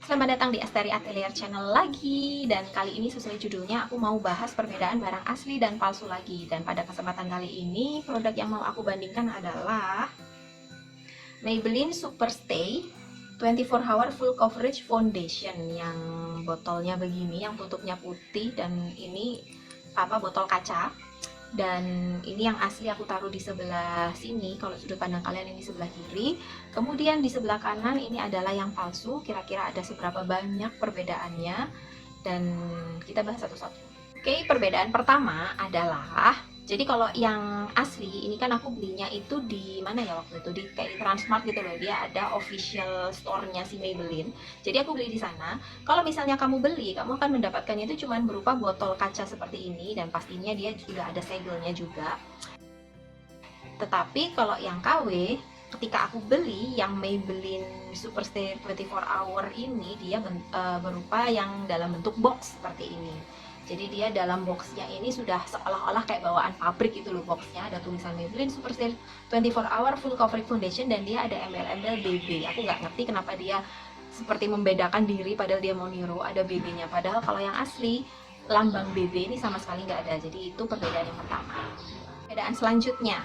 Selamat datang di Asteri Atelier Channel lagi. Dan kali ini sesuai judulnya aku mau bahas perbedaan barang asli dan palsu lagi. Dan pada kesempatan kali ini produk yang mau aku bandingkan adalah Maybelline Superstay 24 Hour Full Coverage Foundation yang botolnya begini, yang tutupnya putih, dan ini botol kaca. Dan ini yang asli aku taruh di sebelah sini, kalau sudut pandang kalian ini sebelah kiri. Kemudian di sebelah kanan ini adalah yang palsu, kira-kira ada seberapa banyak perbedaannya, dan kita bahas satu-satu. Oke, perbedaan pertama adalah, jadi kalau yang asli ini kan aku belinya itu di mana ya waktu itu, di kayak Transmart gitu loh, dia ada official store-nya si Maybelline. Jadi aku beli di sana. Kalau misalnya kamu beli, kamu akan mendapatkannya itu cuma berupa botol kaca seperti ini, dan pastinya dia sudah ada segelnya juga. Tetapi kalau yang KW, ketika aku beli yang Maybelline Superstay 24 Hour ini, dia berupa yang dalam bentuk box seperti ini. Jadi dia dalam boxnya ini sudah seolah-olah kayak bawaan pabrik itu loh boxnya. Ada tulisan Maybelline Superstay 24 Hour Full Coverage Foundation, dan dia ada embel-embel BB. Aku nggak ngerti kenapa dia seperti membedakan diri padahal dia mau niru ada BB-nya. Padahal kalau yang asli lambang BB ini sama sekali nggak ada. Jadi itu perbedaan yang pertama. Perbedaan selanjutnya,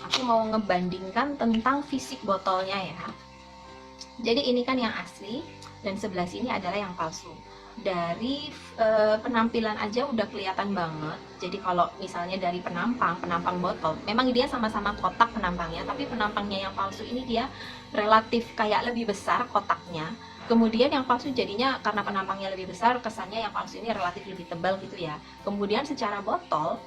aku mau ngebandingkan tentang fisik botolnya ya. Jadi ini kan yang asli, dan sebelah sini adalah yang palsu. Dari penampilan aja udah kelihatan banget. Jadi kalau misalnya dari penampang botol, memang dia sama-sama kotak penampangnya, tapi penampangnya yang palsu ini dia relatif kayak lebih besar kotaknya. Kemudian yang palsu jadinya karena penampangnya lebih besar, kesannya yang palsu ini relatif lebih tebal gitu ya. Kemudian secara botol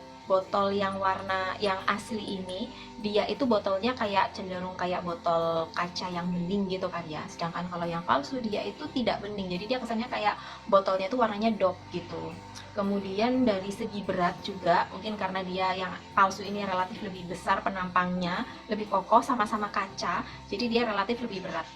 yang warna yang asli ini, dia itu botolnya kayak cenderung kayak botol kaca yang bening gitu kan ya. Sedangkan kalau yang palsu dia itu tidak bening, jadi dia kesannya kayak botolnya itu warnanya dope gitu. Kemudian dari segi berat juga, mungkin karena dia yang palsu ini relatif lebih besar penampangnya, lebih kokoh, sama-sama kaca, jadi dia relatif lebih berat.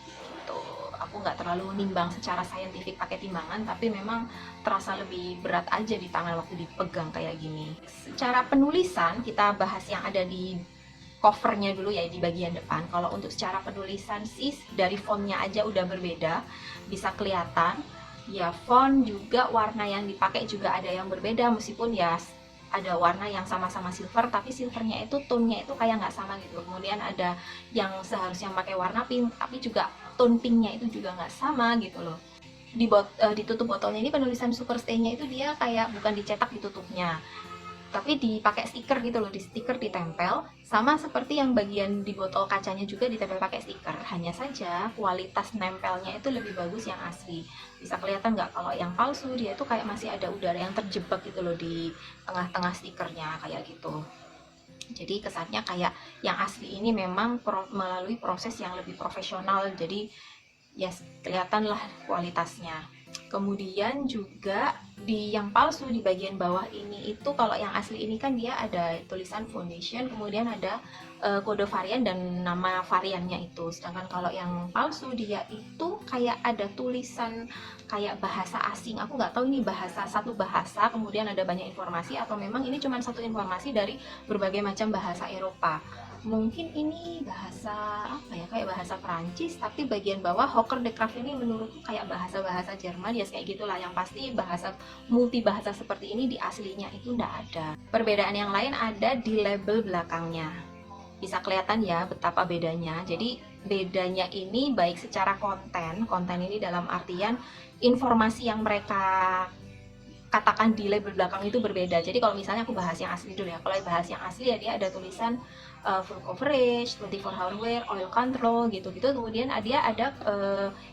Aku nggak terlalu nimbang secara saintifik pakai timbangan, tapi memang terasa lebih berat aja di tangan waktu dipegang kayak gini. Secara penulisan, kita bahas yang ada di covernya dulu ya, di bagian depan. Kalau untuk secara penulisan sih, dari fontnya aja udah berbeda, bisa kelihatan. Ya, font juga, warna yang dipakai juga ada yang berbeda, meskipun ya ada warna yang sama-sama silver, tapi silvernya itu tone-nya itu kayak nggak sama gitu. Kemudian ada yang seharusnya pakai warna pink, tapi juga tone pinknya itu juga nggak sama gitu loh. Ditutup botolnya ini penulisan Superstay-nya itu dia kayak bukan dicetak ditutupnya, tapi dipakai stiker gitu loh, di stiker ditempel, sama seperti yang bagian di botol kacanya juga ditempel pakai stiker. Hanya saja kualitas nempelnya itu lebih bagus yang asli. Bisa kelihatan nggak kalau yang palsu dia itu kayak masih ada udara yang terjebak gitu loh di tengah-tengah stikernya kayak gitu. Jadi kesannya kayak yang asli ini memang melalui proses yang lebih profesional, jadi ya kelihatan lah kualitasnya. Kemudian juga di yang palsu di bagian bawah ini itu, kalau yang asli ini kan dia ada tulisan foundation, kemudian ada kode varian dan nama variannya itu. Sedangkan kalau yang palsu dia itu kayak ada tulisan kayak bahasa asing. Aku nggak tahu ini satu bahasa, kemudian ada banyak informasi, atau memang ini cuma satu informasi dari berbagai macam bahasa Eropa. Mungkin ini bahasa apa ya, kayak bahasa Perancis, tapi bagian bawah Hocker de Craft ini menurutku kayak bahasa Jerman ya, kayak gitulah. Yang pasti bahasa multi bahasa seperti ini di aslinya itu nggak ada. Perbedaan yang lain ada di label belakangnya, bisa kelihatan ya betapa bedanya. Jadi bedanya ini baik secara konten ini dalam artian informasi yang mereka katakan di label belakang itu berbeda. Jadi kalau misalnya aku bahas yang asli dulu ya, kalau bahas yang asli ya dia ada tulisan full coverage, 24 hour wear, oil control gitu-gitu. Kemudian dia ada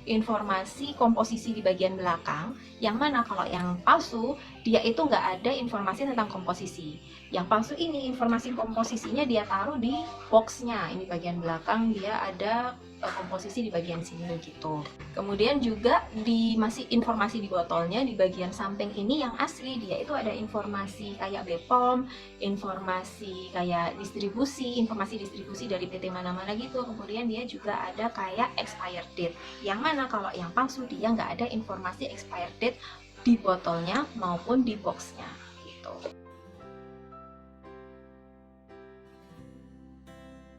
informasi komposisi di bagian belakang, yang mana kalau yang palsu dia itu nggak ada informasi tentang komposisi. Yang palsu ini informasi komposisinya dia taruh di boxnya, ini bagian belakang dia ada komposisi di bagian sini gitu. Kemudian juga masih informasi di botolnya, di bagian samping ini yang asli dia itu ada informasi kayak BPOM, informasi kayak informasi distribusi dari PT mana-mana gitu. Kemudian dia juga ada kayak expired date, yang mana kalau yang palsu dia nggak ada informasi expired date di botolnya maupun di boxnya gitu.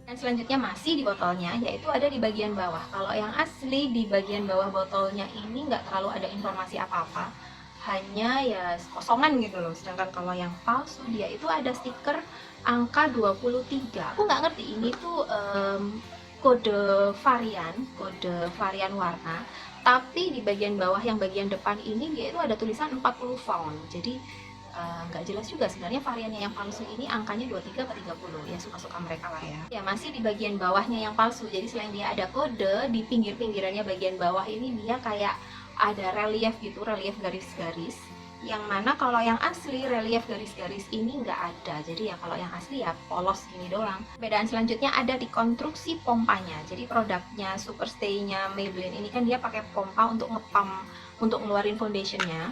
Dan Dan selanjutnya masih di botolnya, yaitu ada di bagian bawah. Kalau yang asli di bagian bawah botolnya ini nggak terlalu ada informasi apa-apa, hanya ya kosongan gitu loh. Sedangkan kalau yang palsu dia itu ada stiker angka 23. Aku nggak ngerti ini tuh kode varian warna. Tapi di bagian bawah yang bagian depan ini dia itu ada tulisan 40 pound. Jadi nggak jelas juga sebenarnya variannya yang palsu ini angkanya 23 atau 30, ya suka-suka mereka lah ya. Ya masih di bagian bawahnya yang palsu, jadi selain dia ada kode, di pinggir-pinggirannya bagian bawah ini dia kayak ada relief gitu, relief garis-garis, yang mana kalau yang asli relief garis-garis ini nggak ada. Jadi ya kalau yang asli ya polos gini doang. Perbedaan selanjutnya ada di konstruksi pompanya. Jadi produknya Superstay-nya Maybelline ini kan dia pakai pompa untuk ngepam, untuk ngeluarin foundationnya.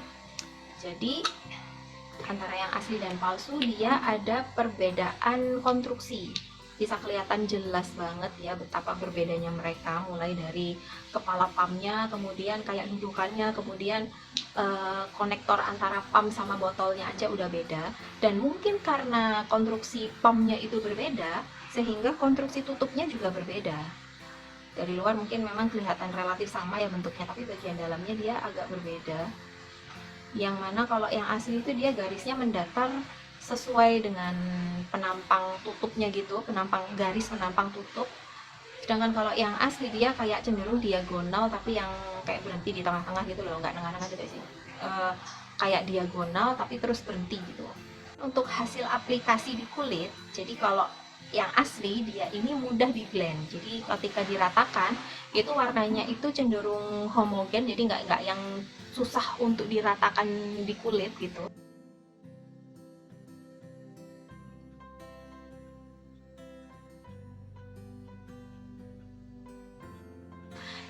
Jadi antara yang asli dan palsu dia ada perbedaan konstruksi. Bisa kelihatan jelas banget ya betapa berbedanya mereka, mulai dari kepala pumpnya, kemudian kayak dudukannya, kemudian konektor antara pump sama botolnya aja udah beda. Dan mungkin karena konstruksi pumpnya itu berbeda, sehingga konstruksi tutupnya juga berbeda. Dari luar mungkin memang kelihatan relatif sama ya bentuknya, tapi bagian dalamnya dia agak berbeda. Yang mana kalau yang asli itu dia garisnya mendatar sesuai dengan penampang tutupnya gitu, garis penampang tutup. Sedangkan kalau yang asli dia kayak cenderung diagonal, tapi yang kayak berhenti di tengah-tengah gitu loh, nggak nengah-nengah juga sih, kayak diagonal tapi terus berhenti gitu. Untuk hasil aplikasi di kulit, jadi kalau yang asli dia ini mudah di blend, jadi ketika diratakan itu warnanya itu cenderung homogen, jadi nggak yang susah untuk diratakan di kulit gitu.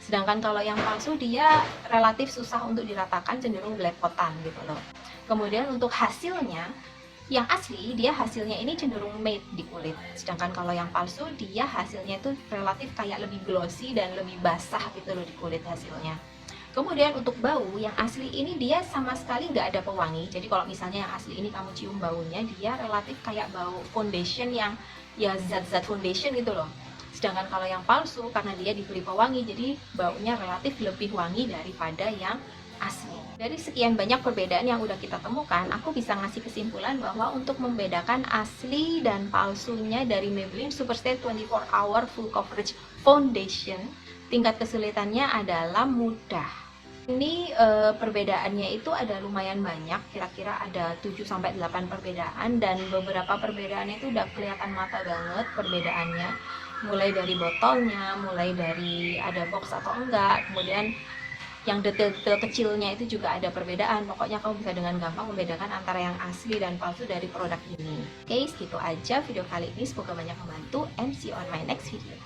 Sedangkan kalau yang palsu dia relatif susah untuk diratakan, cenderung belepotan gitu loh. Kemudian untuk hasilnya, yang asli dia hasilnya ini cenderung matte di kulit. Sedangkan kalau yang palsu dia hasilnya itu relatif kayak lebih glossy dan lebih basah gitu loh di kulit hasilnya. Kemudian untuk bau, yang asli ini dia sama sekali nggak ada pewangi. Jadi kalau misalnya yang asli ini kamu cium baunya, dia relatif kayak bau foundation yang ya zat-zat foundation gitu loh. Sedangkan kalau yang palsu, karena dia diberi pewangi, jadi baunya relatif lebih wangi daripada yang asli. Dari sekian banyak perbedaan yang udah kita temukan, aku bisa ngasih kesimpulan bahwa untuk membedakan asli dan palsunya dari Maybelline Superstay 24 Hour Full Coverage Foundation, tingkat kesulitannya adalah mudah. Ini perbedaannya itu ada lumayan banyak, kira-kira ada 7-8 perbedaan, dan beberapa perbedaannya itu udah kelihatan mata banget perbedaannya. Mulai dari botolnya, mulai dari ada box atau enggak, kemudian yang detail-detail kecilnya itu juga ada perbedaan. Pokoknya kamu bisa dengan gampang membedakan antara yang asli dan palsu dari produk ini. Oke, segitu aja video kali ini, semoga banyak membantu, and see you on my next video.